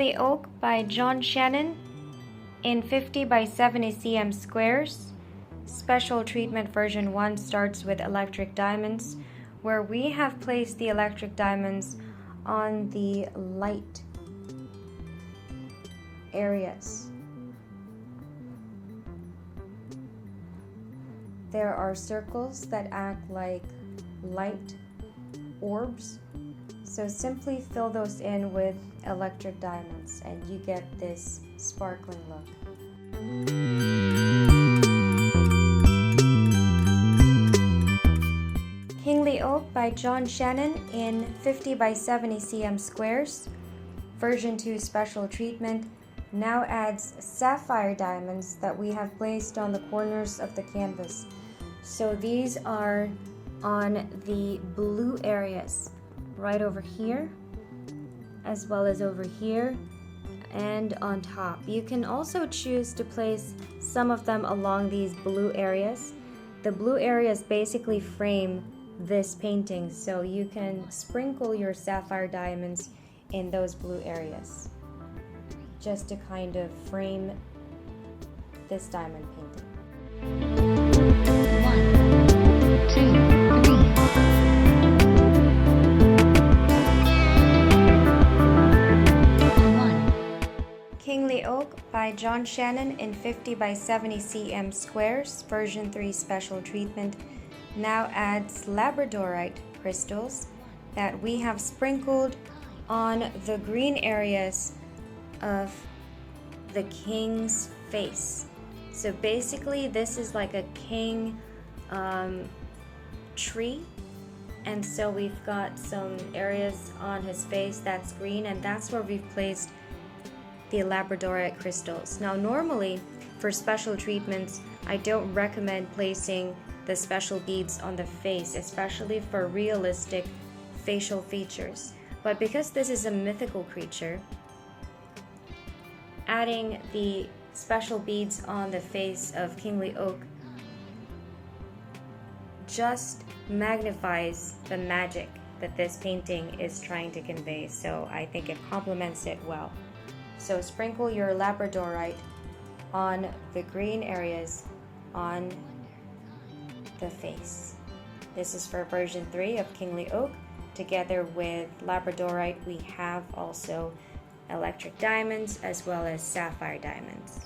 Kingly Oak by Shannon in 50 by 70 cm squares. Special treatment version 1 starts with electric diamonds, where we have placed the electric diamonds on the light areas. There are circles that act like light orbs, so simply fill those in with electric diamonds and you get this sparkling look. Kingly Oak by Shannon in 50 by 70 cm squares. Version 2 special treatment now adds sapphire diamonds that we have placed on the corners of the canvas. So these are on the blue areas, right over here, as well as over here and on top. You can also choose to place some of them along these blue areas. The blue areas basically frame this painting, so you can sprinkle your sapphire diamonds in those blue areas just to kind of frame this diamond painting. 1, 2, 3. Kingly Oak by Shannon in 50 by 70 cm squares. Version 3 special treatment now adds Labradorite crystals that we have sprinkled on the green areas of the king's face. So basically this is like a king tree, and so we've got some areas on his face that's green, and that's where we've placed the Labradorite crystals. Now normally for special treatments I don't recommend placing the special beads on the face, especially for realistic facial features. But because this is a mythical creature, adding the special beads on the face of Kingly Oak just magnifies the magic that this painting is trying to convey, so I think it complements it well. So sprinkle your Labradorite on the green areas on the face. This is for version 3 of Kingly Oak. Together with Labradorite, we have also electric diamonds as well as sapphire diamonds.